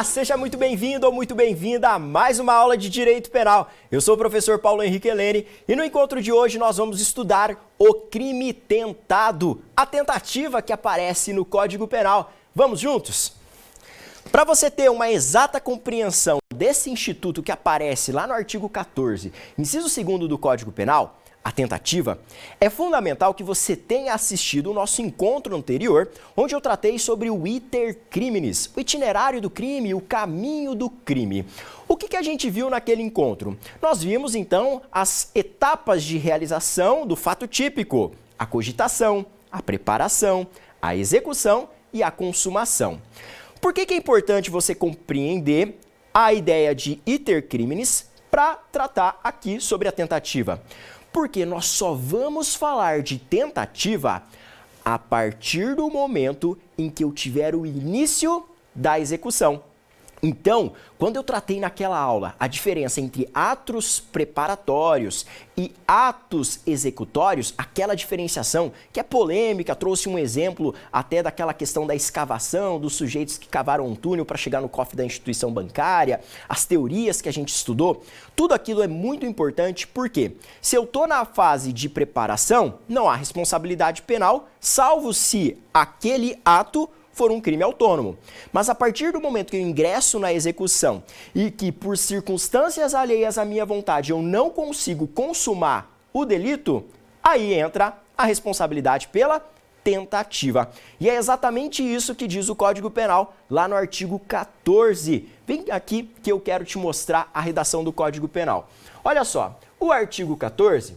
Olá, seja muito bem-vindo ou muito bem-vinda a mais uma aula de Direito Penal. Eu sou o professor Paulo Henrique Helene e no encontro de hoje nós vamos estudar o crime tentado, a tentativa que aparece no Código Penal. Vamos juntos? Para você ter uma exata compreensão desse instituto que aparece lá no artigo 14, inciso 2º do Código Penal, a tentativa, é fundamental que você tenha assistido o nosso encontro anterior, onde eu tratei sobre o iter criminis, o itinerário do crime, o caminho do crime. O que a gente viu naquele encontro? Nós vimos, então, as etapas de realização do fato típico, a cogitação, a preparação, a execução e a consumação. Por que é importante você compreender a ideia de iter criminis para tratar aqui sobre a tentativa? Porque nós só vamos falar de tentativa a partir do momento em que eu tiver o início da execução. Então, quando eu tratei naquela aula a diferença entre atos preparatórios e atos executórios, aquela diferenciação que é polêmica, trouxe um exemplo até daquela questão da escavação, dos sujeitos que cavaram um túnel para chegar no cofre da instituição bancária, as teorias que a gente estudou, tudo aquilo é muito importante porque se eu estou na fase de preparação, não há responsabilidade penal, salvo se aquele ato for um crime autônomo. Mas a partir do momento que eu ingresso na execução e que por circunstâncias alheias à minha vontade eu não consigo consumar o delito, aí entra a responsabilidade pela tentativa. E é exatamente isso que diz o Código Penal lá no artigo 14. Vem aqui que eu quero te mostrar a redação do Código Penal. Olha só, o artigo 14,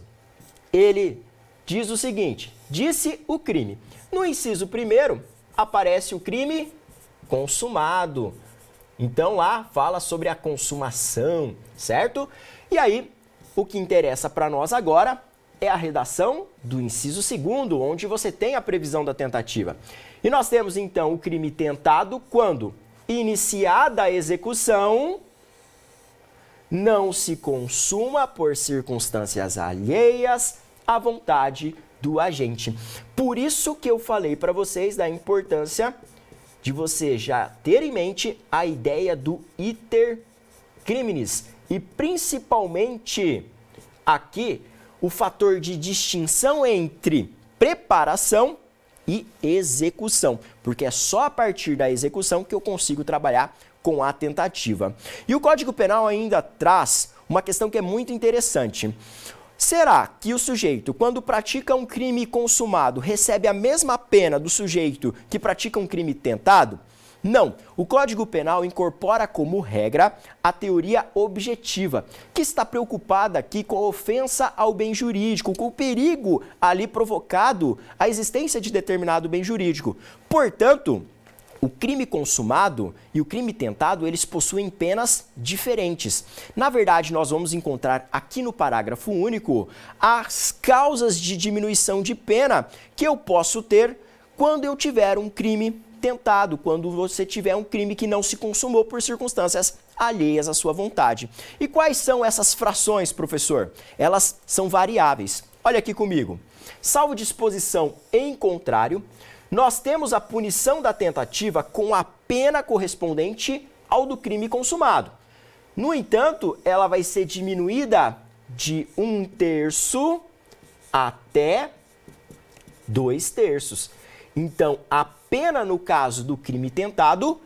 ele diz o seguinte: disse o crime. No inciso 1º, aparece o crime consumado. Então lá fala sobre a consumação, certo? E aí, o que interessa para nós agora é a redação do inciso 2º, onde você tem a previsão da tentativa. E nós temos então o crime tentado quando iniciada a execução, não se consuma por circunstâncias alheias à vontade do agente. Por isso que eu falei para vocês da importância de você já ter em mente a ideia do iter criminis e principalmente aqui o fator de distinção entre preparação e execução, porque é só a partir da execução que eu consigo trabalhar com a tentativa. E o Código Penal ainda traz uma questão que é muito interessante. Será que o sujeito, quando pratica um crime consumado, recebe a mesma pena do sujeito que pratica um crime tentado? Não. O Código Penal incorpora como regra a teoria objetiva, que está preocupada aqui com a ofensa ao bem jurídico, com o perigo ali provocado à existência de determinado bem jurídico. Portanto, o crime consumado e o crime tentado, eles possuem penas diferentes. Na verdade, nós vamos encontrar aqui no parágrafo único as causas de diminuição de pena que eu posso ter quando eu tiver um crime tentado, quando você tiver um crime que não se consumou por circunstâncias alheias à sua vontade. E quais são essas frações, professor? Elas são variáveis. Olha aqui comigo. Salvo disposição em contrário, nós temos a punição da tentativa com a pena correspondente ao do crime consumado. No entanto, ela vai ser diminuída de 1/3 até 2/3. Então, a pena no caso do crime tentado,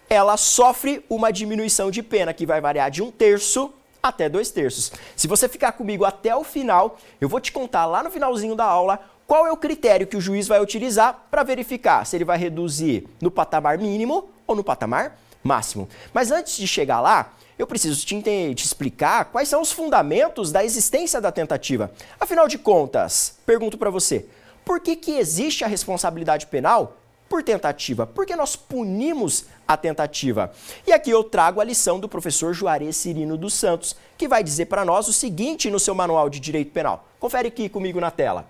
ela sofre uma diminuição de pena que vai variar de 1/3 até 2/3. Se você ficar comigo até o final, eu vou te contar lá no finalzinho da aula qual é o critério que o juiz vai utilizar para verificar se ele vai reduzir no patamar mínimo ou no patamar máximo. Mas antes de chegar lá, eu preciso te explicar quais são os fundamentos da existência da tentativa. Afinal de contas, pergunto para você, por que existe a responsabilidade penal por tentativa? Porque nós punimos a tentativa. E aqui eu trago a lição do professor Juarez Cirino dos Santos, que vai dizer para nós o seguinte no seu manual de Direito Penal. Confere aqui comigo na tela.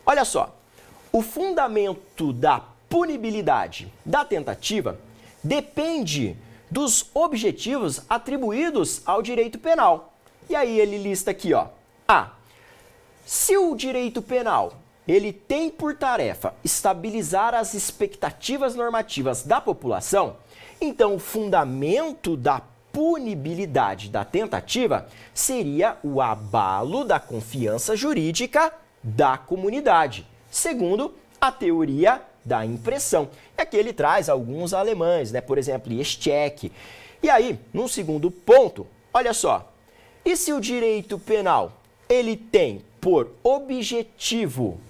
Olha só, o fundamento da punibilidade da tentativa depende dos objetivos atribuídos ao direito penal. E aí ele lista aqui, ó. A. Se o direito penal ele tem por tarefa estabilizar as expectativas normativas da população, Então, o fundamento da punibilidade da tentativa seria o abalo da confiança jurídica da comunidade, segundo a teoria da impressão. E aqui ele traz alguns alemães, né? Por exemplo, Eschek. E aí, num segundo ponto, olha só, e se o direito penal ele tem por objetivo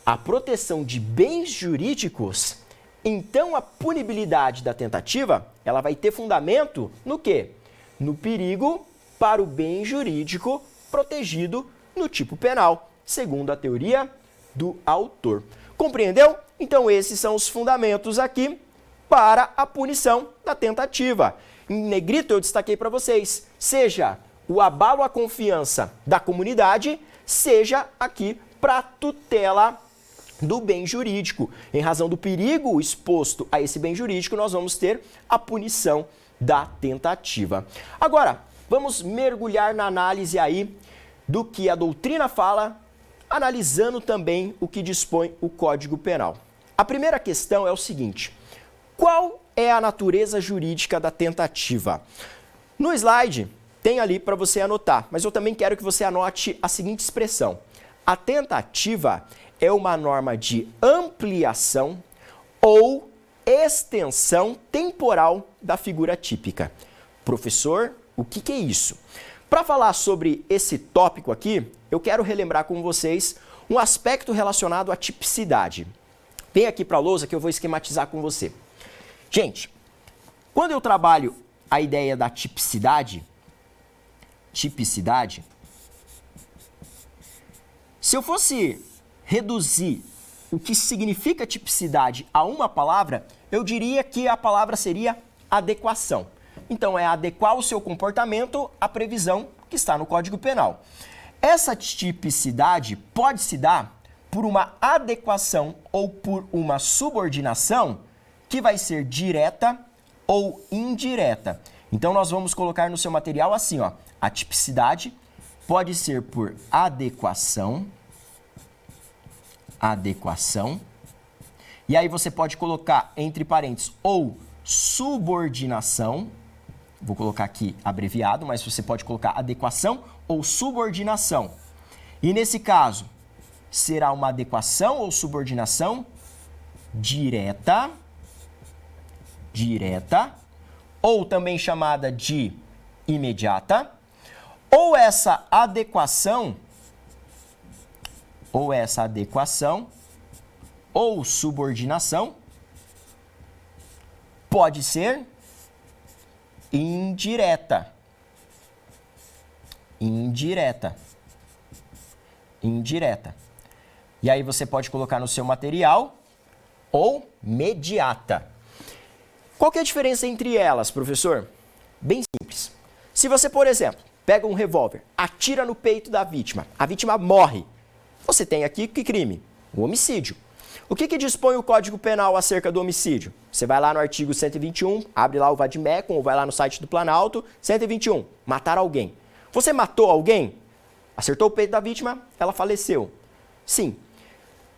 a proteção de bens jurídicos, então a punibilidade da tentativa ela vai ter fundamento no quê? No perigo para o bem jurídico protegido no tipo penal, segundo a teoria do autor. Compreendeu? Então esses são os fundamentos aqui para a punição da tentativa. Em negrito eu destaquei para vocês, seja o abalo à confiança da comunidade, seja aqui para a tutela do bem jurídico. Em razão do perigo exposto a esse bem jurídico, nós vamos ter a punição da tentativa. Agora, vamos mergulhar na análise aí do que a doutrina fala, analisando também o que dispõe o Código Penal. A primeira questão é o seguinte: qual é a natureza jurídica da tentativa? No slide tem ali para você anotar, mas eu também quero que você anote a seguinte expressão: a tentativa é uma norma de ampliação ou extensão temporal da figura típica. Professor, o que é isso? Para falar sobre esse tópico aqui, eu quero relembrar com vocês um aspecto relacionado à tipicidade. Vem aqui para a lousa que eu vou esquematizar com você. Gente, quando eu trabalho a ideia da tipicidade, se eu fosse reduzir o que significa tipicidade a uma palavra, eu diria que a palavra seria adequação. Então, é adequar o seu comportamento à previsão que está no Código Penal. Essa tipicidade pode se dar por uma adequação ou por uma subordinação que vai ser direta ou indireta. Então, nós vamos colocar no seu material assim, ó, a tipicidade pode ser por adequação, e aí você pode colocar entre parênteses ou subordinação, vou colocar aqui abreviado, mas você pode colocar adequação ou subordinação. E nesse caso, será uma adequação ou subordinação direta, ou também chamada de imediata, ou essa adequação ou subordinação pode ser indireta. E aí você pode colocar no seu material ou mediata. Qual que é a diferença entre elas, professor? Bem simples. Se você, por exemplo, pega um revólver, atira no peito da vítima, a vítima morre. Você tem aqui que crime? O homicídio. O que dispõe o Código Penal acerca do homicídio? Você vai lá no artigo 121, abre lá o Vadmecum ou vai lá no site do Planalto, 121, matar alguém. Você matou alguém? Acertou o peito da vítima, ela faleceu. Sim.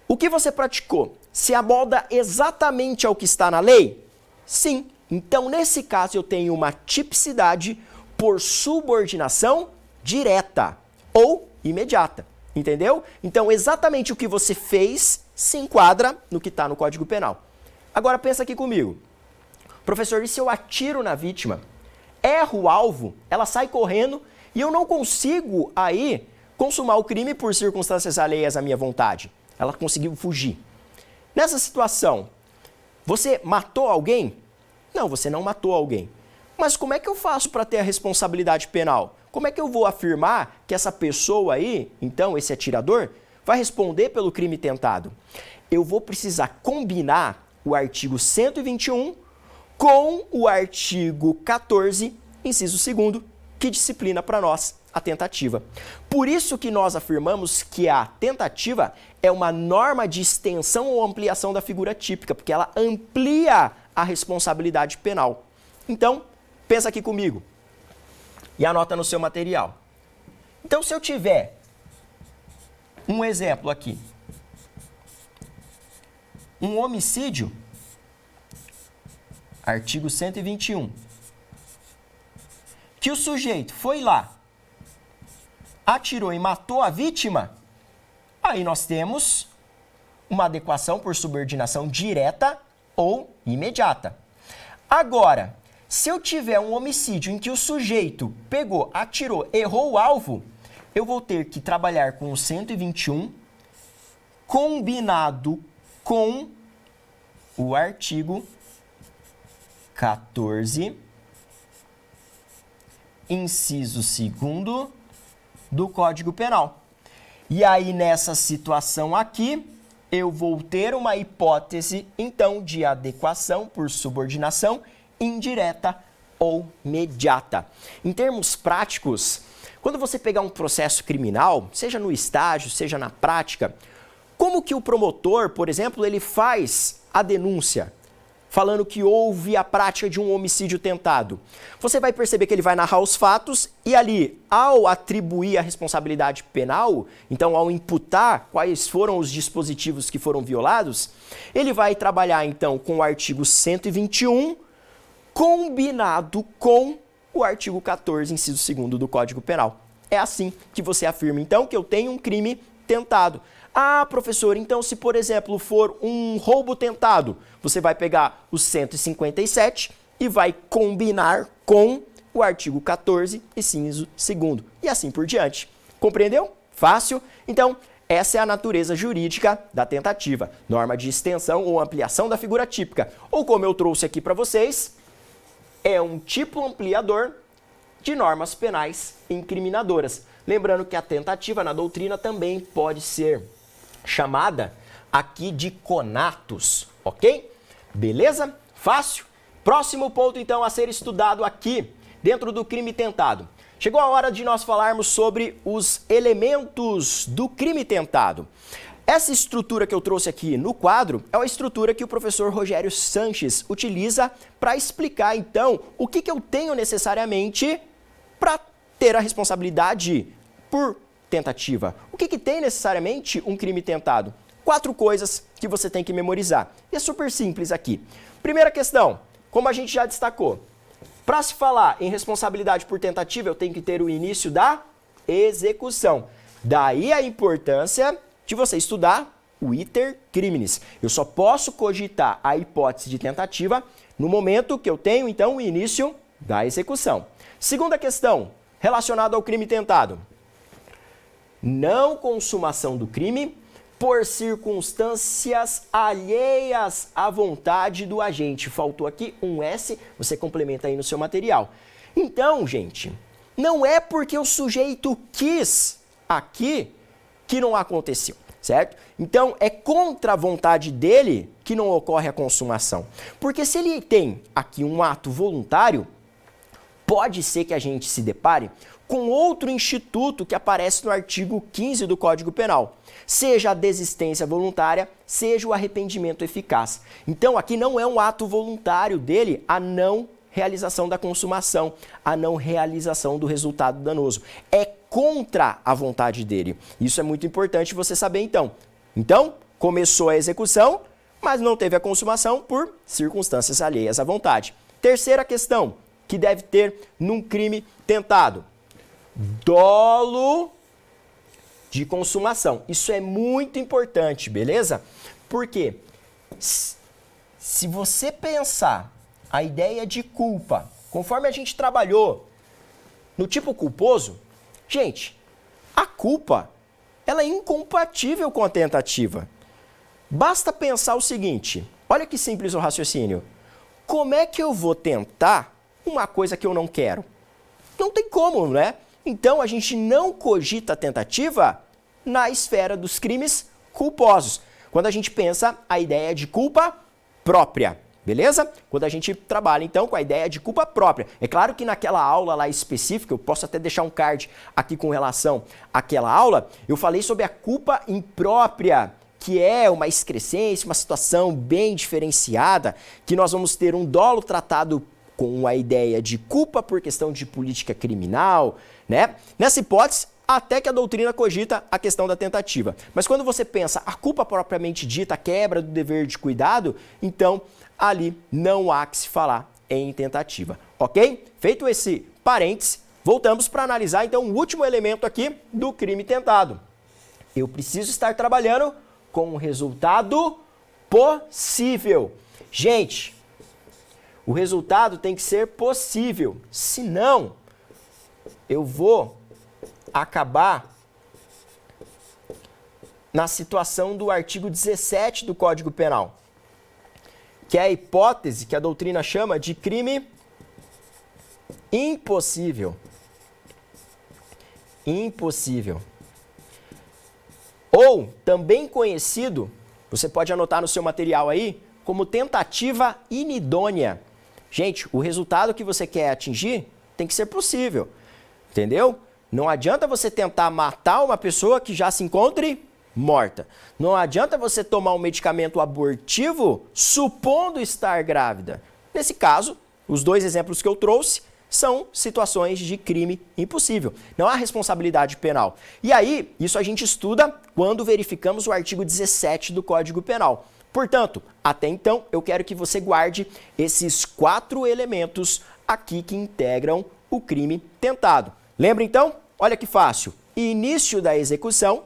O que você praticou? Se amolda exatamente ao que está na lei? Sim. Então, nesse caso, eu tenho uma tipicidade por subordinação direta ou imediata. Entendeu? Então, exatamente o que você fez se enquadra no que está no Código Penal. Agora, pensa aqui comigo. Professor, e se eu atiro na vítima, erro o alvo, ela sai correndo e eu não consigo aí consumar o crime por circunstâncias alheias à minha vontade? Ela conseguiu fugir. Nessa situação, você matou alguém? Não, você não matou alguém. Mas como é que eu faço para ter a responsabilidade penal? Como é que eu vou afirmar que essa pessoa aí, então, esse atirador, vai responder pelo crime tentado? Eu vou precisar combinar o artigo 121 com o artigo 14, inciso 2º, que disciplina para nós a tentativa. Por isso que nós afirmamos que a tentativa é uma norma de extensão ou ampliação da figura típica, porque ela amplia a responsabilidade penal. Então, pensa aqui comigo e anota no seu material. Então, se eu tiver um exemplo aqui, um homicídio, artigo 121, que o sujeito foi lá, atirou e matou a vítima, aí nós temos uma adequação por subordinação direta ou imediata. Agora, se eu tiver um homicídio em que o sujeito pegou, atirou, errou o alvo, eu vou ter que trabalhar com o 121 combinado com o artigo 14, inciso 2º do Código Penal. E aí, nessa situação aqui, eu vou ter uma hipótese, então, de adequação por subordinação indireta ou imediata. Em termos práticos, quando você pegar um processo criminal, seja no estágio, seja na prática, como que o promotor, por exemplo, ele faz a denúncia, falando que houve a prática de um homicídio tentado? Você vai perceber que ele vai narrar os fatos e ali, ao atribuir a responsabilidade penal, então ao imputar quais foram os dispositivos que foram violados, ele vai trabalhar então com o artigo 121, combinado com o artigo 14, inciso 2º do Código Penal. É assim que você afirma, então, que eu tenho um crime tentado. Ah, professor, então se, por exemplo, for um roubo tentado, você vai pegar o 157 e vai combinar com o artigo 14, inciso 2º, e assim por diante. Compreendeu? Fácil? Então, essa é a natureza jurídica da tentativa, norma de extensão ou ampliação da figura típica, ou como eu trouxe aqui para vocês, é um tipo ampliador de normas penais incriminadoras. Lembrando que a tentativa na doutrina também pode ser chamada aqui de conatos, ok? Beleza? Fácil? Próximo ponto, então, a ser estudado aqui, dentro do crime tentado. Chegou a hora de nós falarmos sobre os elementos do crime tentado. Essa estrutura que eu trouxe aqui no quadro é uma estrutura que o professor Rogério Sanches utiliza para explicar, então, o que eu tenho necessariamente para ter a responsabilidade por tentativa. O que tem necessariamente um crime tentado? 4 coisas que você tem que memorizar. E é super simples aqui. Primeira questão, como a gente já destacou, para se falar em responsabilidade por tentativa, eu tenho que ter o início da execução. Daí a importância de você estudar o iter criminis. Eu só posso cogitar a hipótese de tentativa no momento que eu tenho, então, o início da execução. Segunda questão, relacionada ao crime tentado. Não consumação do crime por circunstâncias alheias à vontade do agente. Faltou aqui um S, você complementa aí no seu material. Então, gente, não é porque o sujeito quis aqui que não aconteceu, certo? Então, é contra a vontade dele que não ocorre a consumação. Porque se ele tem aqui um ato voluntário, pode ser que a gente se depare com outro instituto que aparece no artigo 15 do Código Penal, seja a desistência voluntária, seja o arrependimento eficaz. Então, aqui não é um ato voluntário dele a não realização da consumação, a não realização do resultado danoso. É contra a vontade dele. Isso é muito importante você saber, então. Então, começou a execução, mas não teve a consumação por circunstâncias alheias à vontade. Terceira questão que deve ter num crime tentado: dolo de consumação. Isso é muito importante, beleza? Porque se você pensar a ideia de culpa, conforme a gente trabalhou no tipo culposo, gente, a culpa, ela é incompatível com a tentativa. Basta pensar o seguinte, olha que simples o raciocínio. Como é que eu vou tentar uma coisa que eu não quero? Não tem como, né? Então, a gente não cogita a tentativa na esfera dos crimes culposos. Quando a gente pensa a ideia de culpa própria, beleza? Quando a gente trabalha, então, com a ideia de culpa própria. É claro que naquela aula lá específica, eu posso até deixar um card aqui com relação àquela aula, eu falei sobre a culpa imprópria, que é uma excrescência, uma situação bem diferenciada, que nós vamos ter um dolo tratado com a ideia de culpa por questão de política criminal, né? Nessa hipótese, até que a doutrina cogita a questão da tentativa. Mas quando você pensa a culpa propriamente dita, a quebra do dever de cuidado, então ali não há que se falar em tentativa, ok? Feito esse parêntese, voltamos para analisar então o último elemento aqui do crime tentado. Eu preciso estar trabalhando com um resultado possível. Gente, o resultado tem que ser possível, senão eu vou acabar na situação do artigo 17 do Código Penal, que é a hipótese que a doutrina chama de crime impossível. Impossível. Ou, também conhecido, você pode anotar no seu material aí, como tentativa inidônea. Gente, o resultado que você quer atingir tem que ser possível, entendeu? Não adianta você tentar matar uma pessoa que já se encontre morta. Não adianta você tomar um medicamento abortivo supondo estar grávida. Nesse caso, os dois exemplos que eu trouxe são situações de crime impossível. Não há responsabilidade penal. E aí, isso a gente estuda quando verificamos o artigo 17 do Código Penal. Portanto, até então, eu quero que você guarde esses 4 elementos aqui que integram o crime tentado. Lembra então? Olha que fácil. Início da execução,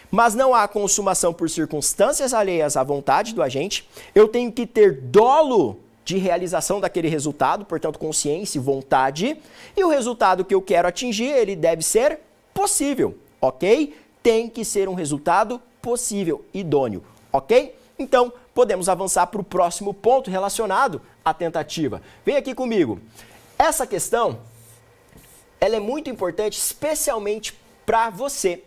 mas não há consumação por circunstâncias alheias à vontade do agente. Eu tenho que ter dolo de realização daquele resultado, portanto, consciência e vontade. E o resultado que eu quero atingir, ele deve ser possível, ok? Tem que ser um resultado possível, idôneo, ok? Então, podemos avançar para o próximo ponto relacionado à tentativa. Vem aqui comigo. Essa questão, ela é muito importante, especialmente para você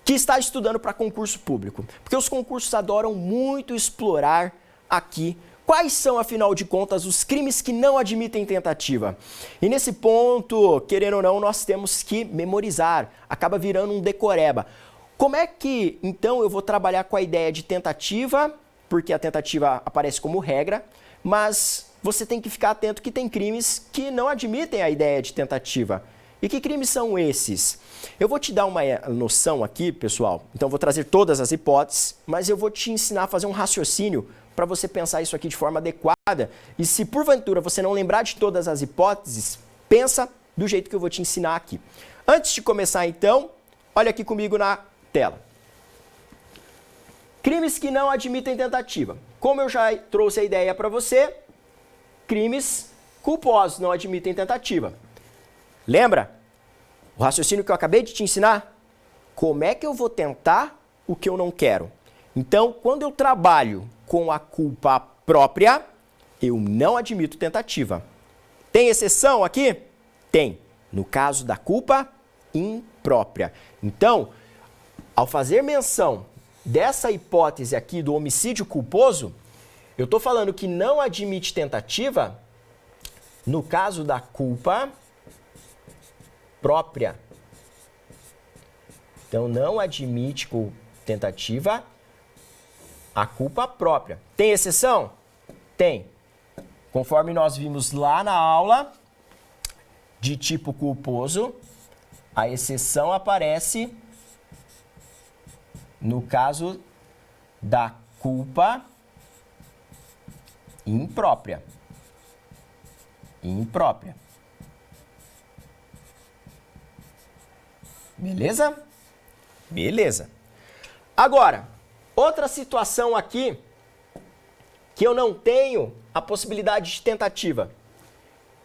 que está estudando para concurso público, porque os concursos adoram muito explorar aqui quais são, afinal de contas, os crimes que não admitem tentativa. E nesse ponto, querendo ou não, nós temos que memorizar, acaba virando um decoreba. Como é que, então, eu vou trabalhar com a ideia de tentativa, porque a tentativa aparece como regra, mas você tem que ficar atento que tem crimes que não admitem a ideia de tentativa. E que crimes são esses? Eu vou te dar uma noção aqui, pessoal. Então, eu vou trazer todas as hipóteses, mas eu vou te ensinar a fazer um raciocínio para você pensar isso aqui de forma adequada. E se, porventura, você não lembrar de todas as hipóteses, pensa do jeito que eu vou te ensinar aqui. Antes de começar, então, olha aqui comigo na tela. Crimes que não admitem tentativa. Como eu já trouxe a ideia para você, crimes culposos não admitem tentativa. Lembra? O raciocínio que eu acabei de te ensinar? Como é que eu vou tentar o que eu não quero? Então, quando eu trabalho com a culpa própria, eu não admito tentativa. Tem exceção aqui? Tem. No caso da culpa imprópria. Então, ao fazer menção dessa hipótese aqui do homicídio culposo, eu estou falando que não admite tentativa no caso da culpa própria. Então, não admite tentativa a culpa própria. Tem exceção? Tem. Conforme nós vimos lá na aula de tipo culposo, a exceção aparece no caso da culpa imprópria. Imprópria. Beleza? Beleza. Agora, outra situação aqui que eu não tenho a possibilidade de tentativa.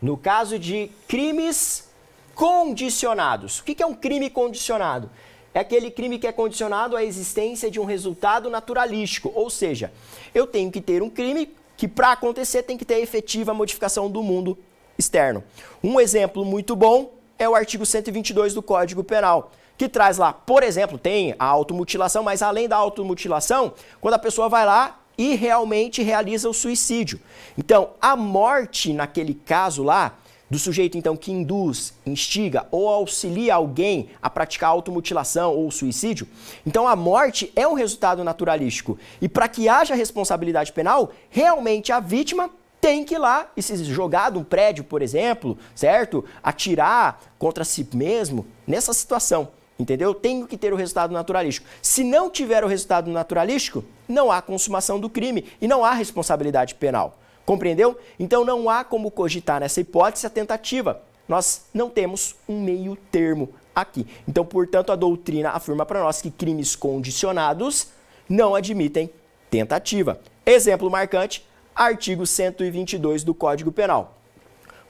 No caso de crimes condicionados. O que é um crime condicionado? É aquele crime que é condicionado à existência de um resultado naturalístico. Ou seja, eu tenho que ter um crime que, para acontecer, tem que ter efetiva modificação do mundo externo. Um exemplo muito bom é o artigo 122 do Código Penal, que traz lá, por exemplo, tem a automutilação, mas além da automutilação, quando a pessoa vai lá e realmente realiza o suicídio. Então, a morte naquele caso lá, do sujeito então que induz, instiga ou auxilia alguém a praticar automutilação ou suicídio, então a morte é um resultado naturalístico. E para que haja responsabilidade penal, realmente a vítima tem que ir lá e se jogar de um prédio, por exemplo, certo? Atirar contra si mesmo, nessa situação. entendeu? Tenho que ter o resultado naturalístico. Se não tiver o resultado naturalístico, não há consumação do crime e não há responsabilidade penal. Compreendeu? Então não há como cogitar nessa hipótese a tentativa. Nós não temos um meio termo aqui. Então, portanto, a doutrina afirma para nós que crimes condicionados não admitem tentativa. Exemplo marcante, artigo 122 do Código Penal.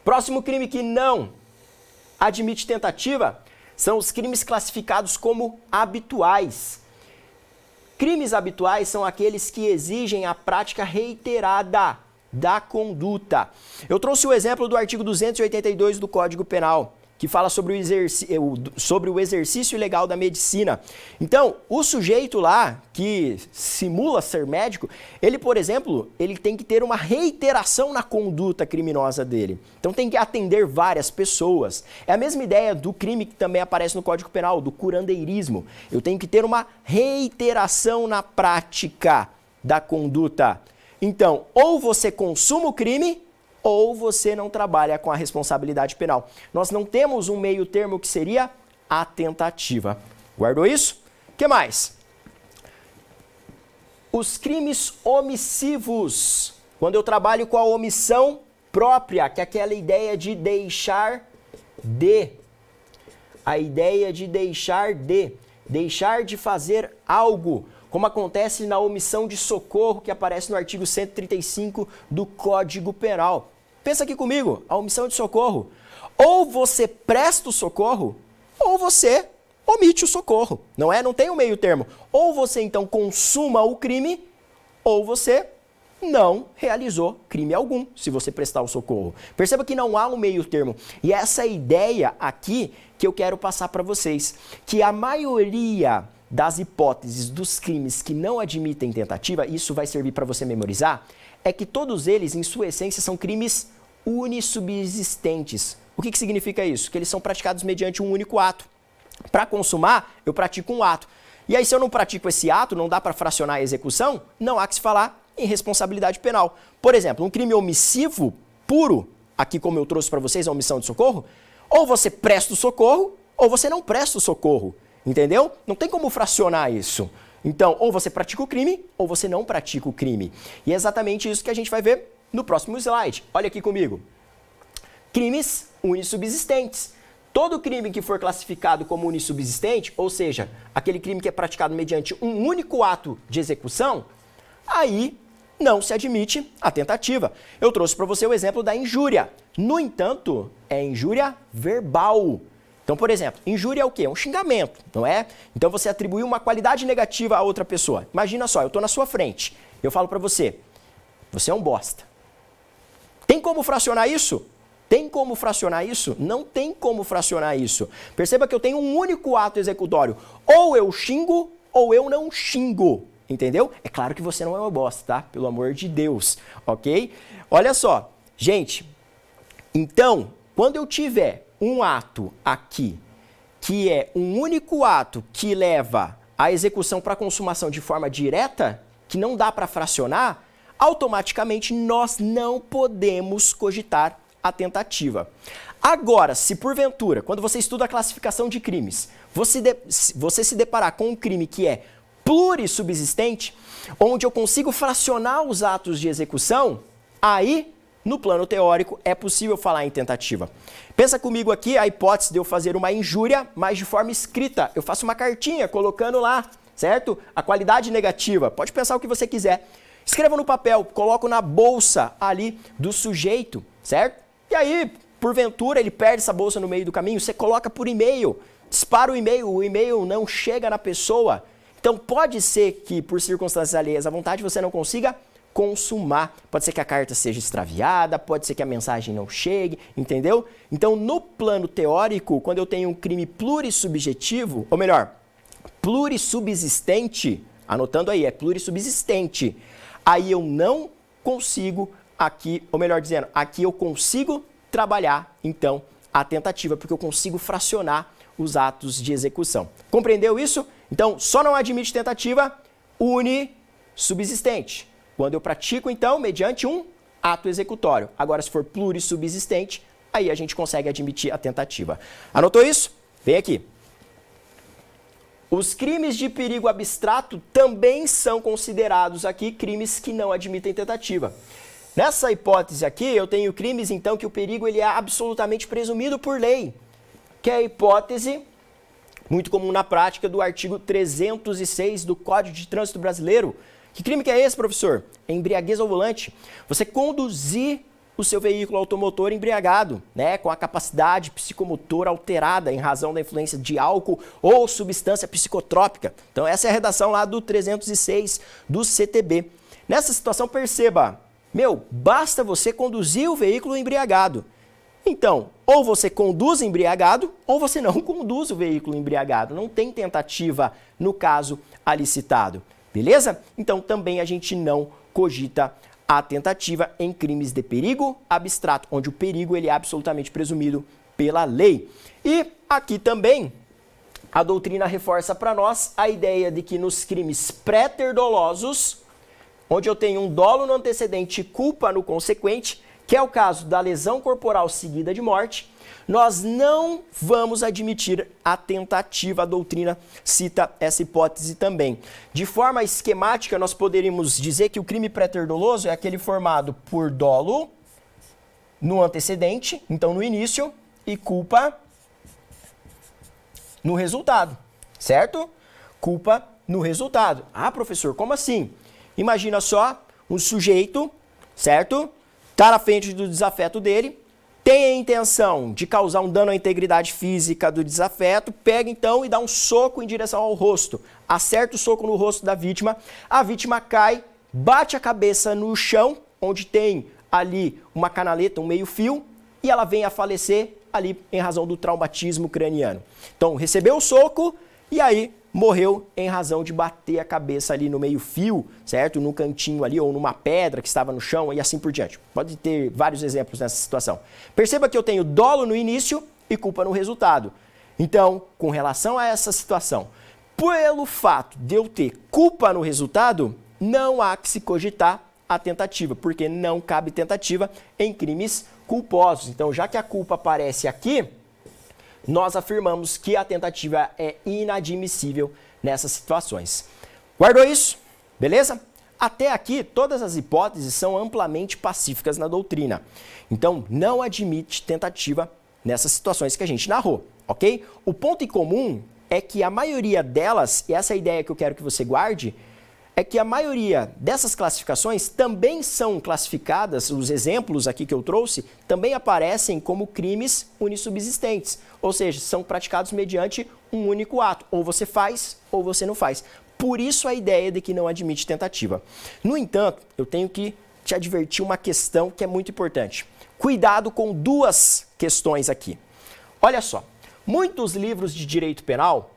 Próximo crime que não admite tentativa são os crimes classificados como habituais. Crimes habituais são aqueles que exigem a prática reiterada da conduta. Eu trouxe o exemplo do artigo 282 do Código Penal, que fala sobre o exercício ilegal da medicina. Então, o sujeito lá, que simula ser médico, ele, por exemplo, ele tem que ter uma reiteração na conduta criminosa dele. Então, tem que atender várias pessoas. É a mesma ideia do crime que também aparece no Código Penal, do curandeirismo. Eu tenho que ter uma reiteração na prática da conduta. Então, ou você consuma o crime, ou você não trabalha com a responsabilidade penal. Nós não temos um meio termo que seria a tentativa. Guardou isso? O que mais? Os crimes omissivos. Quando eu trabalho com a omissão própria, que é aquela ideia de deixar de. A ideia de deixar de fazer algo. Como acontece na omissão de socorro, que aparece no artigo 135 do Código Penal. Pensa aqui comigo, a omissão de socorro. Ou você presta o socorro, ou você omite o socorro, não é? Não tem um meio termo. Ou você, então, consuma o crime, ou você não realizou crime algum, se você prestar o socorro. Perceba que não há um meio termo. E essa ideia aqui que eu quero passar para vocês, que a maioria das hipóteses dos crimes que não admitem tentativa, isso vai servir para você memorizar, é que todos eles, em sua essência, são crimes unissubsistentes. O que significa isso? Que eles são praticados mediante um único ato. Para consumar, eu pratico um ato. E aí, se eu não pratico esse ato, não dá para fracionar a execução, não há que se falar em responsabilidade penal. Por exemplo, um crime omissivo puro, aqui como eu trouxe para vocês a omissão de socorro, ou você presta o socorro, ou você não presta o socorro. Entendeu? Não tem como fracionar isso. Então, ou você pratica o crime, ou você não pratica o crime. E é exatamente isso que a gente vai ver no próximo slide. Olha aqui comigo. Crimes unissubsistentes. Todo crime que for classificado como unissubsistente, ou seja, aquele crime que é praticado mediante um único ato de execução, aí não se admite a tentativa. Eu trouxe para você o exemplo da injúria. No entanto, é injúria verbal. Então, por exemplo, injúria é o quê? É um xingamento, não é? Então, você atribuiu uma qualidade negativa a outra pessoa. Imagina só, eu estou na sua frente, eu falo para você, você é um bosta. Tem como fracionar isso? Tem como fracionar isso? Não tem como fracionar isso. Perceba que eu tenho um único ato executório. Ou eu xingo, ou eu não xingo. Entendeu? É claro que você não é uma bosta, tá? Pelo amor de Deus, ok? Olha só, gente, então, quando eu tiver um ato aqui, que é um único ato que leva a execução para consumação de forma direta, que não dá para fracionar, automaticamente nós não podemos cogitar a tentativa. Agora, se porventura, quando você estuda a classificação de crimes, você se deparar com um crime que é plurissubsistente, onde eu consigo fracionar os atos de execução, aí, no plano teórico, é possível falar em tentativa. Pensa comigo aqui a hipótese de eu fazer uma injúria, mas de forma escrita. Eu faço uma cartinha colocando lá, certo? A qualidade negativa. Pode pensar o que você quiser. Escreva no papel, coloco na bolsa ali do sujeito, certo? E aí, porventura, ele perde essa bolsa no meio do caminho, você coloca por e-mail, dispara o e-mail não chega na pessoa. Então, pode ser que, por circunstâncias alheias à vontade, você não consiga consumar. Pode ser que a carta seja extraviada, pode ser que a mensagem não chegue, entendeu? Então, no plano teórico, quando eu tenho um crime plurissubjetivo, ou melhor, plurissubsistente, anotando aí, é plurissubsistente, aí eu não consigo aqui, ou melhor dizendo, aqui eu consigo trabalhar, então, a tentativa, porque eu consigo fracionar os atos de execução. Compreendeu isso? Então, só não admite tentativa unissubsistente. Quando eu pratico, então, mediante um ato executório. Agora, se for plurissubsistente, aí a gente consegue admitir a tentativa. Anotou isso? Vem aqui. os crimes de perigo abstrato também são considerados aqui crimes que não admitem tentativa. Nessa hipótese aqui, eu tenho crimes, então, que o perigo ele é absolutamente presumido por lei, que é a hipótese muito comum na prática do artigo 306 do Código de Trânsito Brasileiro. Que crime que é esse, professor? É embriaguez ao volante. Você conduzir o seu veículo automotor embriagado, né, com a capacidade psicomotora alterada em razão da influência de álcool ou substância psicotrópica. Então essa é a redação lá do 306 do CTB. Nessa situação, perceba, basta você conduzir o veículo embriagado. Então, ou você conduz embriagado, ou você não conduz o veículo embriagado. Não tem tentativa no caso ali citado. Beleza? Então também a gente não cogita a tentativa em crimes de perigo abstrato, onde o perigo ele é absolutamente presumido pela lei. E aqui também a doutrina reforça para nós a ideia de que nos crimes pré-ter-dolosos, onde eu tenho um dolo no antecedente e culpa no consequente, que é o caso da lesão corporal seguida de morte, nós não vamos admitir a tentativa. A doutrina cita essa hipótese também. De forma esquemática, nós poderíamos dizer que o crime pré-ter-doloso é aquele formado por dolo no antecedente, então no início, e culpa no resultado, certo? Culpa no resultado. Ah, professor, como assim? Imagina só um sujeito, certo? Está na frente do desafeto dele, tem a intenção de causar um dano à integridade física do desafeto, pega então e dá um soco em direção ao rosto, acerta o soco no rosto da vítima, a vítima cai, bate a cabeça no chão, onde tem ali uma canaleta, um meio-fio, e ela vem a falecer ali em razão do traumatismo craniano. Então, recebeu o soco e aí morreu em razão de bater a cabeça ali no meio-fio, certo? No cantinho ali ou numa pedra que estava no chão e assim por diante. Pode ter vários exemplos nessa situação. Perceba que eu tenho dolo no início e culpa no resultado. Então, com relação a essa situação, pelo fato de eu ter culpa no resultado, não há que se cogitar a tentativa, porque não cabe tentativa em crimes culposos. Então, já que a culpa aparece aqui, nós afirmamos que a tentativa é inadmissível nessas situações. Guardou isso? Beleza? Até aqui, todas as hipóteses são amplamente pacíficas na doutrina. Então, não admite tentativa nessas situações que a gente narrou, ok? O ponto em comum é que a maioria delas, e essa é a ideia que eu quero que você guarde, é que a maioria dessas classificações também são classificadas, os exemplos aqui que eu trouxe, também aparecem como crimes unissubsistentes, ou seja, são praticados mediante um único ato, ou você faz ou você não faz. Por isso a ideia de que não admite tentativa. No entanto, eu tenho que te advertir uma questão que é muito importante. Cuidado com duas questões aqui. Olha só, muitos livros de direito penal,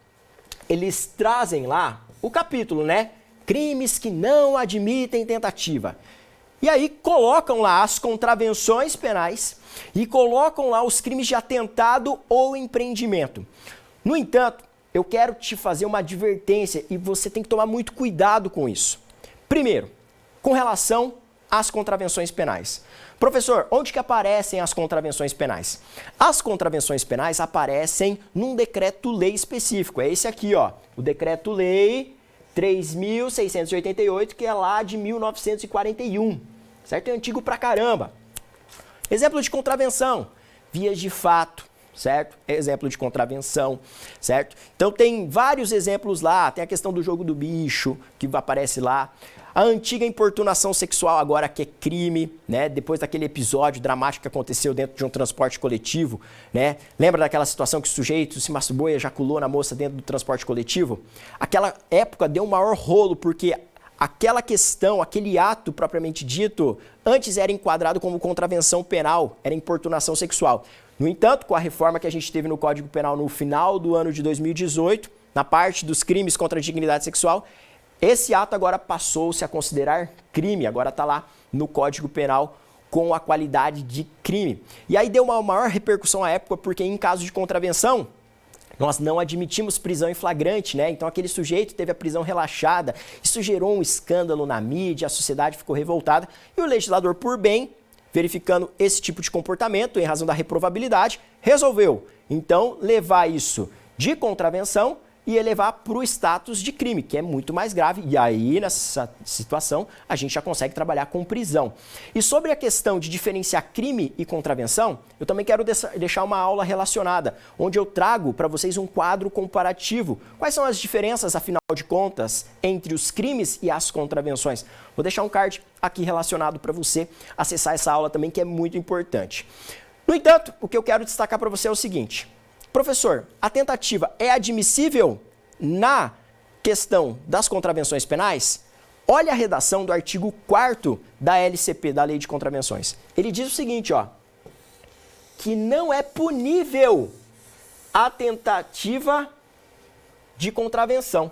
eles trazem lá o capítulo, né? Crimes que não admitem tentativa. E aí colocam lá as contravenções penais e colocam lá os crimes de atentado ou empreendimento. No entanto, eu quero te fazer uma advertência e você tem que tomar muito cuidado com isso. Primeiro, com relação às contravenções penais. Professor, onde que aparecem as contravenções penais? As contravenções penais aparecem num decreto-lei específico. É esse aqui, ó, o decreto-lei 3.688, que é lá de 1941, certo? É antigo pra caramba. Exemplo de contravenção, vias de fato, certo? Exemplo de contravenção, certo? Então tem vários exemplos lá, tem a questão do jogo do bicho, que aparece lá. A antiga importunação sexual agora que é crime, né? Depois daquele episódio dramático que aconteceu dentro de um transporte coletivo, né? Lembra daquela situação que o sujeito se masturbou e ejaculou na moça dentro do transporte coletivo? Aquela época deu um maior rolo porque aquela questão, aquele ato propriamente dito, antes era enquadrado como contravenção penal, era importunação sexual. No entanto, com a reforma que a gente teve no Código Penal no final do ano de 2018, na parte dos crimes contra a dignidade sexual, esse ato agora passou-se a considerar crime, agora está lá no Código Penal com a qualidade de crime. E aí deu uma maior repercussão à época, porque em caso de contravenção, nós não admitimos prisão em flagrante, né? Então aquele sujeito teve a prisão relaxada, isso gerou um escândalo na mídia, a sociedade ficou revoltada, e o legislador, por bem, verificando esse tipo de comportamento, em razão da reprovabilidade, resolveu, então, levar isso de contravenção e elevar para o status de crime, que é muito mais grave. E aí, nessa situação, a gente já consegue trabalhar com prisão. E sobre a questão de diferenciar crime e contravenção, eu também quero deixar uma aula relacionada, onde eu trago para vocês um quadro comparativo. Quais são as diferenças, afinal de contas, entre os crimes e as contravenções? Vou deixar um card aqui relacionado para você acessar essa aula também, que é muito importante. No entanto, o que eu quero destacar para você é o seguinte: professor, a tentativa é admissível na questão das contravenções penais? Olha a redação do artigo 4º da LCP, da Lei de Contravenções. Ele diz o seguinte, ó, que não é punível a tentativa de contravenção.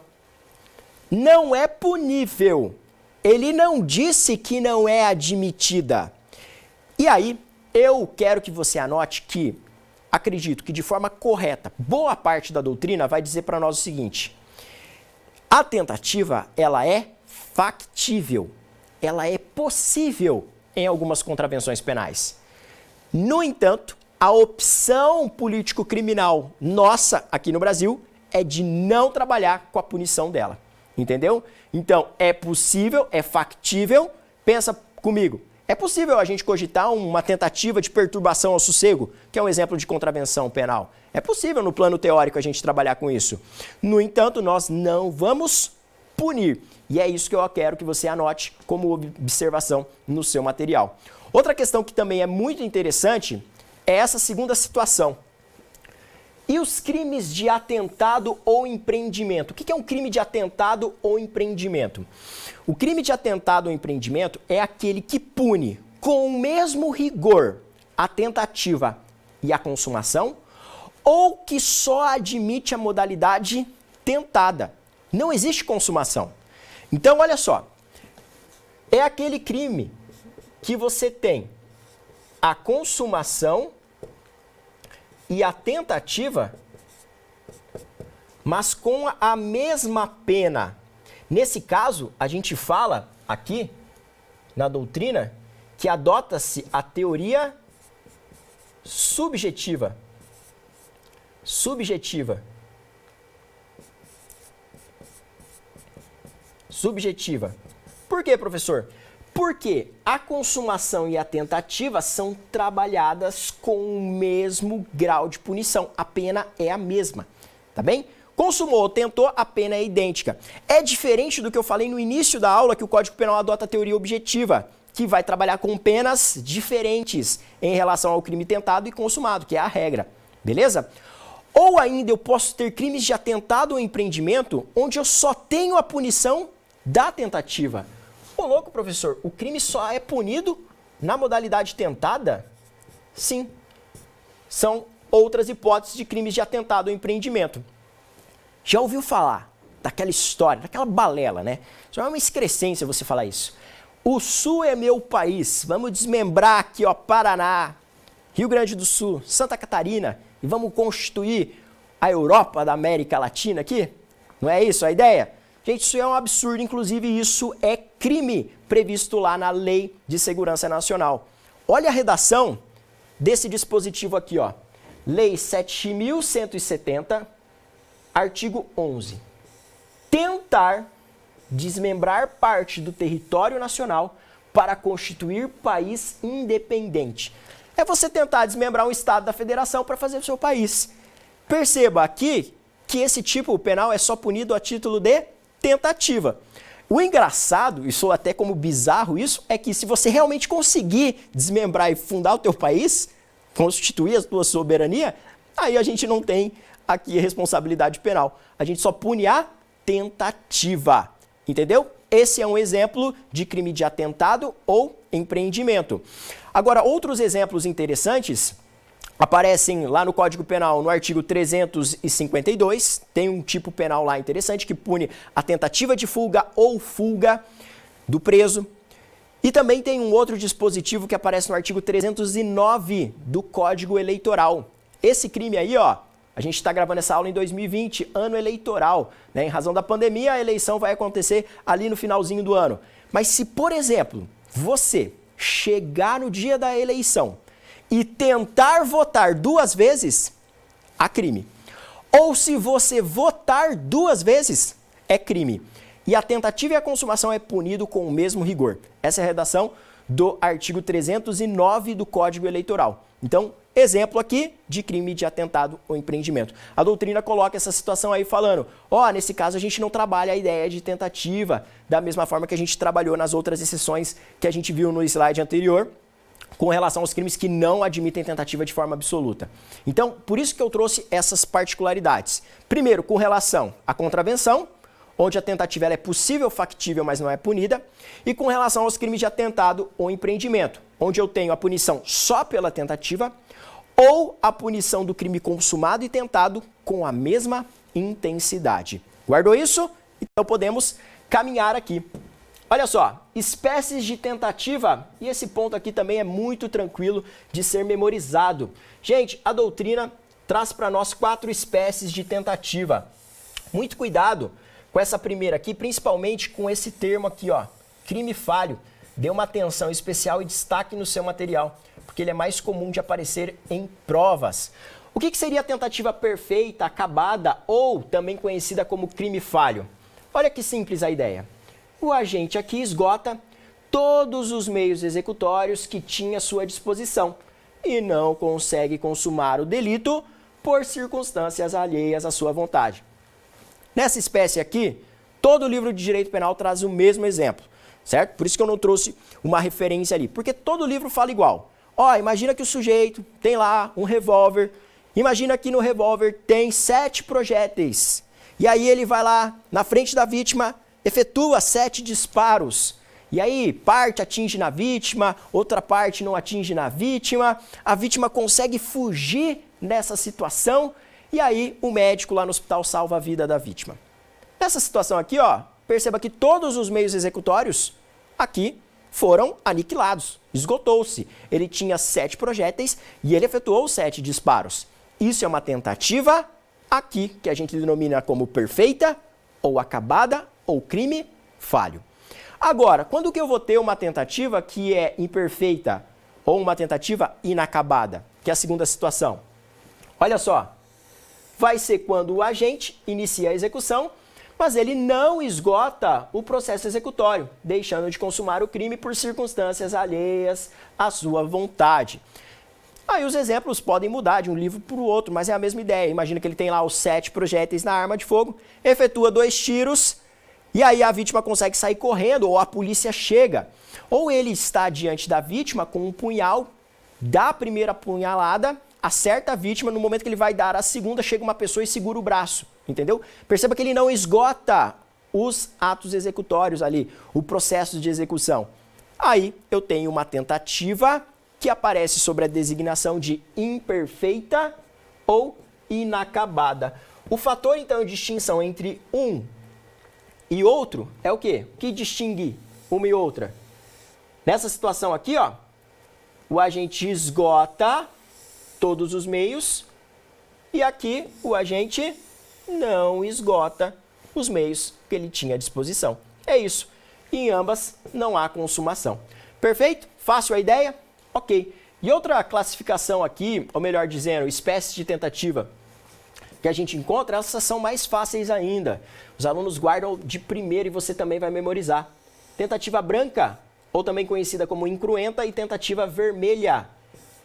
Não é punível. Ele não disse que não é admitida. E aí, eu quero que você anote que acredito que de forma correta, boa parte da doutrina vai dizer para nós o seguinte: a tentativa, ela é factível, ela é possível em algumas contravenções penais. No entanto, a opção político-criminal nossa aqui no Brasil é de não trabalhar com a punição dela, entendeu? Então, é possível, é factível, pensa comigo. É possível a gente cogitar uma tentativa de perturbação ao sossego, que é um exemplo de contravenção penal. É possível, no plano teórico, a gente trabalhar com isso. No entanto, nós não vamos punir. E é isso que eu quero que você anote como observação no seu material. Outra questão que também é muito interessante é essa segunda situação. E os crimes de atentado ou empreendimento? O que é um crime de atentado ou empreendimento? O crime de atentado ou empreendimento é aquele que pune com o mesmo rigor a tentativa e a consumação, ou que só admite a modalidade tentada. Não existe consumação. Então, olha só, é aquele crime que você tem a consumação e a tentativa, mas com a mesma pena. Nesse caso, a gente fala aqui, na doutrina, que adota-se a teoria subjetiva. Subjetiva. Por quê, professor? Porque a consumação e a tentativa são trabalhadas com o mesmo grau de punição. A pena é a mesma, tá bem? Consumou ou tentou, a pena é idêntica. É diferente do que eu falei no início da aula, que o Código Penal adota a teoria objetiva, que vai trabalhar com penas diferentes em relação ao crime tentado e consumado, que é a regra, beleza? Ou ainda eu posso ter crimes de atentado ou empreendimento, onde eu só tenho a punição da tentativa. Ô, louco, professor, o crime só é punido na modalidade tentada? Sim. São outras hipóteses de crimes de atentado ou empreendimento. Já ouviu falar daquela história, daquela balela, né? Isso é uma excrescência você falar isso. O Sul é meu país. Vamos desmembrar aqui, ó, Paraná, Rio Grande do Sul, Santa Catarina, e vamos constituir a Europa da América Latina aqui? Não é isso a ideia? Gente, isso é um absurdo, inclusive isso é crime previsto lá na Lei de Segurança Nacional. Olha a redação desse dispositivo aqui, ó. Lei 7.170, artigo 11. Tentar desmembrar parte do território nacional para constituir país independente. É você tentar desmembrar um estado da federação para fazer o seu país. Perceba aqui que esse tipo penal é só punido a título de tentativa. O engraçado, e sou até como bizarro isso, é que se você realmente conseguir desmembrar e fundar o teu país, constituir a tua soberania, aí a gente não tem aqui a responsabilidade penal. A gente só pune a tentativa. Entendeu? Esse é um exemplo de crime de atentado ou empreendimento. Agora, outros exemplos interessantes aparecem lá no Código Penal, no artigo 352, tem um tipo penal lá interessante que pune a tentativa de fuga ou fuga do preso. E também tem um outro dispositivo que aparece no artigo 309 do Código Eleitoral. Esse crime aí, ó, a gente está gravando essa aula em 2020, ano eleitoral, né? Em razão da pandemia, a eleição vai acontecer ali no finalzinho do ano. Mas se, por exemplo, você chegar no dia da eleição e tentar votar 2 vezes, há crime. ou se você votar 2 vezes, é crime. E a tentativa e a consumação é punido com o mesmo rigor. Essa é a redação do artigo 309 do Código Eleitoral. Então, exemplo aqui de crime de atentado ou empreendimento. A doutrina coloca essa situação aí falando, nesse caso a gente não trabalha a ideia de tentativa da mesma forma que a gente trabalhou nas outras exceções que a gente viu no slide anterior, com relação aos crimes que não admitem tentativa de forma absoluta. Então, por isso que eu trouxe essas particularidades. Primeiro, com relação à contravenção, onde a tentativa ela é possível, factível, mas não é punida, e com relação aos crimes de atentado ou empreendimento, onde eu tenho a punição só pela tentativa ou a punição do crime consumado e tentado com a mesma intensidade. Guardou isso? Então podemos caminhar aqui. Olha só, espécies de tentativa, e esse ponto aqui também é muito tranquilo de ser memorizado. Gente, a doutrina traz para nós 4 espécies de tentativa. Muito cuidado com essa primeira aqui, principalmente com esse termo aqui, crime falho. Dê uma atenção especial e destaque no seu material, porque ele é mais comum de aparecer em provas. O que seria a tentativa perfeita, acabada ou também conhecida como crime falho? Olha que simples a ideia. O agente aqui esgota todos os meios executórios que tinha à sua disposição e não consegue consumar o delito por circunstâncias alheias à sua vontade. Nessa espécie aqui, todo o livro de direito penal traz o mesmo exemplo, certo? Por isso que eu não trouxe uma referência ali, porque todo livro fala igual. Imagina que o sujeito tem lá um revólver, imagina que no revólver tem 7 projéteis, e aí ele vai lá na frente da vítima, efetua 7 disparos, e aí parte atinge na vítima, outra parte não atinge na vítima, a vítima consegue fugir nessa situação, e aí o médico lá no hospital salva a vida da vítima. Nessa situação aqui, perceba que todos os meios executórios aqui foram aniquilados, esgotou-se. Ele tinha 7 projéteis e ele efetuou 7 disparos. Isso é uma tentativa aqui, que a gente denomina como perfeita, ou acabada, ou crime falho. Agora, quando que eu vou ter uma tentativa que é imperfeita, ou uma tentativa inacabada, que é a segunda situação? Olha só. Vai ser quando o agente inicia a execução, mas ele não esgota o processo executório, deixando de consumar o crime por circunstâncias alheias à sua vontade. Aí os exemplos podem mudar de um livro para o outro, mas é a mesma ideia. Imagina que ele tem lá os 7 projéteis na arma de fogo, efetua 2 tiros, e aí a vítima consegue sair correndo, ou a polícia chega. Ou ele está diante da vítima com um punhal, dá a primeira punhalada, acerta a vítima, no momento que ele vai dar a segunda, chega uma pessoa e segura o braço, entendeu? Perceba que ele não esgota os atos executórios ali, o processo de execução. Aí eu tenho uma tentativa que aparece sobre a designação de imperfeita ou inacabada. O fator, então, de distinção entre um e outro é o quê? O que distingue uma e outra? Nessa situação aqui, o agente esgota todos os meios, e aqui o agente não esgota os meios que ele tinha à disposição. É isso. E em ambas não há consumação. Perfeito? Fácil a ideia? Ok. E outra classificação aqui, ou melhor dizendo, espécies de tentativa que a gente encontra, essas são mais fáceis ainda. Os alunos guardam de primeiro e você também vai memorizar. Tentativa branca, ou também conhecida como incruenta, e tentativa vermelha,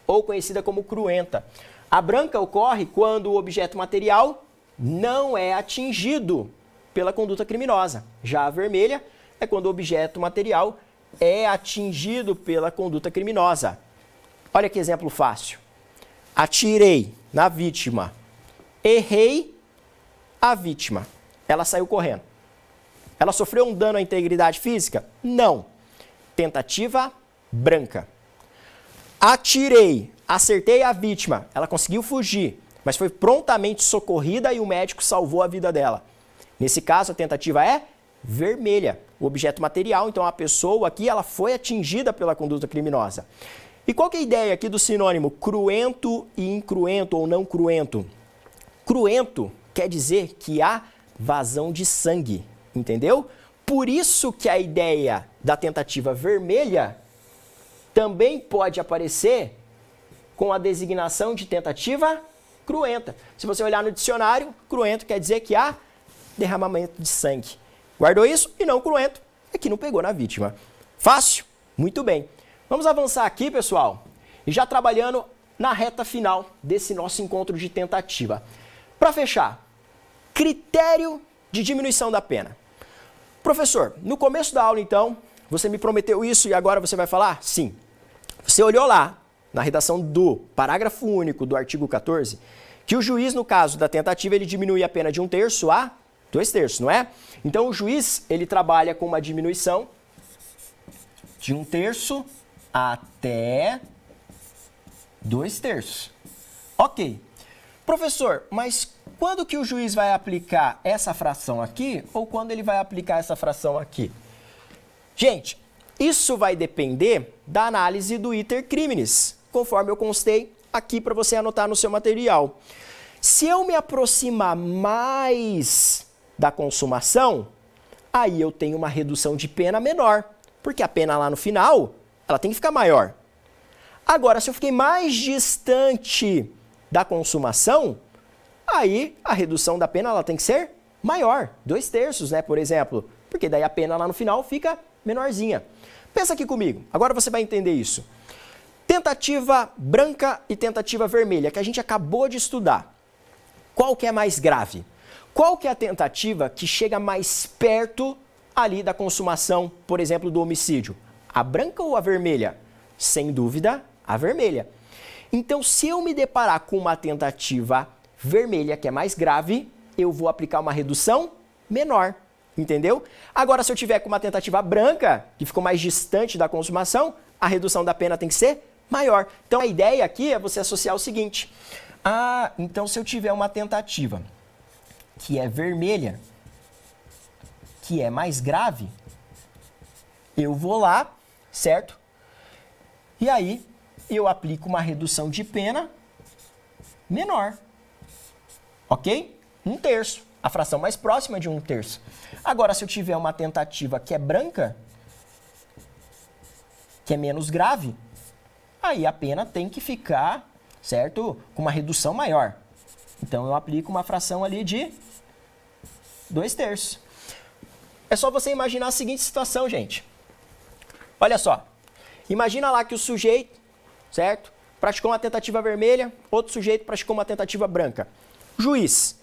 ou conhecida como cruenta. A branca ocorre quando o objeto material não é atingido pela conduta criminosa. Já a vermelha é quando o objeto material é atingido pela conduta criminosa. Olha que exemplo fácil. Atirei na vítima, errei a vítima. Ela saiu correndo. Ela sofreu um dano à integridade física? Não. Tentativa branca. Atirei, acertei a vítima, ela conseguiu fugir, mas foi prontamente socorrida e o médico salvou a vida dela. Nesse caso, a tentativa é vermelha, o objeto material, então a pessoa aqui ela foi atingida pela conduta criminosa. E qual que é a ideia aqui do sinônimo cruento e incruento ou não cruento? Cruento quer dizer que há vazão de sangue, entendeu? Por isso que a ideia da tentativa vermelha também pode aparecer com a designação de tentativa cruenta. Se você olhar no dicionário, cruento quer dizer que há derramamento de sangue. Guardou isso? E não cruento é que não pegou na vítima. Fácil? Muito bem. Vamos avançar aqui, pessoal, e já trabalhando na reta final desse nosso encontro de tentativa. Para fechar, critério de diminuição da pena. Professor, no começo da aula, então, você me prometeu isso e agora você vai falar? Sim. Você olhou lá, na redação do parágrafo único do artigo 14, que o juiz, no caso da tentativa, ele diminui a pena de 1/3 a 2/3, não é? Então, o juiz, ele trabalha com uma diminuição de 1/3 até 2/3. Ok. Professor, mas quando que o juiz vai aplicar essa fração aqui ou quando ele vai aplicar essa fração aqui? Gente, isso vai depender da análise do iter criminis, conforme eu constei aqui para você anotar no seu material. Se eu me aproximar mais da consumação, aí eu tenho uma redução de pena menor, porque a pena lá no final, ela tem que ficar maior. Agora, se eu fiquei mais distante da consumação, aí a redução da pena ela tem que ser maior, 2/3, né, por exemplo, porque daí a pena lá no final fica menorzinha. Pensa aqui comigo, agora você vai entender isso. Tentativa branca e tentativa vermelha, que a gente acabou de estudar. Qual que é mais grave? Qual que é a tentativa que chega mais perto ali da consumação, por exemplo, do homicídio? A branca ou a vermelha? Sem dúvida, a vermelha. Então, se eu me deparar com uma tentativa vermelha, que é mais grave, eu vou aplicar uma redução menor, entendeu? Agora, se eu tiver com uma tentativa branca, que ficou mais distante da consumação, a redução da pena tem que ser maior. Então, a ideia aqui é você associar o seguinte. Então, se eu tiver uma tentativa que é vermelha, que é mais grave, eu vou lá, certo? E aí, eu aplico uma redução de pena menor. Ok? 1/3. A fração mais próxima de 1/3. Agora, se eu tiver uma tentativa que é branca, que é menos grave, aí a pena tem que ficar, certo? Com uma redução maior. Então, eu aplico uma fração ali de 2/3. É só você imaginar a seguinte situação, gente. Olha só. Imagina lá que o sujeito, certo? Praticou uma tentativa vermelha, outro sujeito praticou uma tentativa branca. Juiz,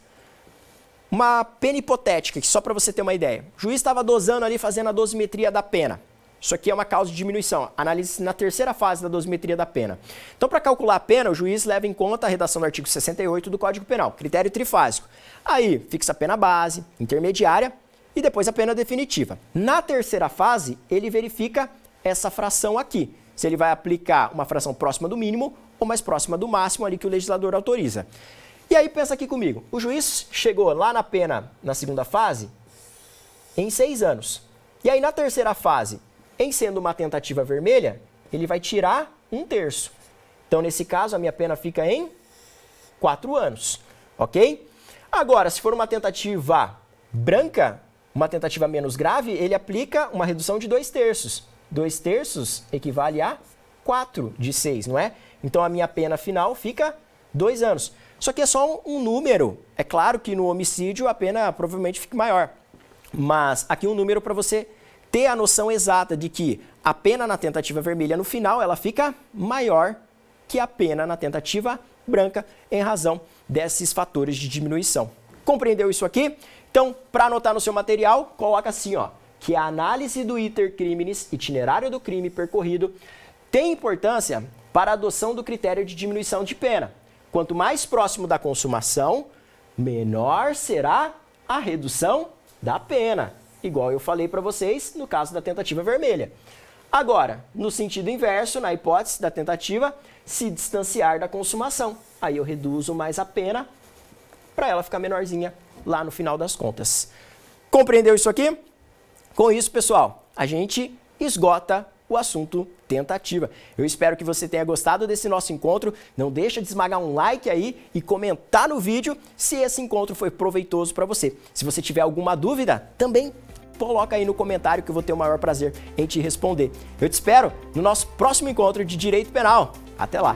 uma pena hipotética, que só para você ter uma ideia. O juiz estava dosando ali, fazendo a dosimetria da pena. Isso aqui é uma causa de diminuição. Análise na terceira fase da dosimetria da pena. Então, para calcular a pena, o juiz leva em conta a redação do artigo 68 do Código Penal, critério trifásico. Aí, fixa a pena base, intermediária e depois a pena definitiva. Na terceira fase, ele verifica essa fração aqui. Se ele vai aplicar uma fração próxima do mínimo ou mais próxima do máximo ali que o legislador autoriza. E aí, pensa aqui comigo. O juiz chegou lá na pena, na segunda fase, em 6 anos. E aí, na terceira fase, em sendo uma tentativa vermelha, ele vai tirar 1/3. Então, nesse caso, a minha pena fica em 4 anos. Ok? Agora, se for uma tentativa branca, uma tentativa menos grave, ele aplica uma redução de 2/3. 2/3 equivale a 4 de 6, não é? Então, a minha pena final fica 2 anos. Só que é só um número. É claro que no homicídio a pena provavelmente fica maior. Mas aqui um número para você ter a noção exata de que a pena na tentativa vermelha no final ela fica maior que a pena na tentativa branca em razão desses fatores de diminuição. Compreendeu isso aqui? Então, para anotar no seu material, coloca assim, ó, que a análise do iter criminis, itinerário do crime percorrido, tem importância para a adoção do critério de diminuição de pena. Quanto mais próximo da consumação, menor será a redução da pena. Igual eu falei para vocês no caso da tentativa vermelha. Agora, no sentido inverso, na hipótese da tentativa, se distanciar da consumação. Aí eu reduzo mais a pena para ela ficar menorzinha lá no final das contas. Compreendeu isso aqui? Com isso, pessoal, a gente esgota o assunto tentativa. Eu espero que você tenha gostado desse nosso encontro. Não deixa de esmagar um like aí e comentar no vídeo se esse encontro foi proveitoso para você. Se você tiver alguma dúvida, também coloca aí no comentário que eu vou ter o maior prazer em te responder. Eu te espero no nosso próximo encontro de Direito Penal. Até lá!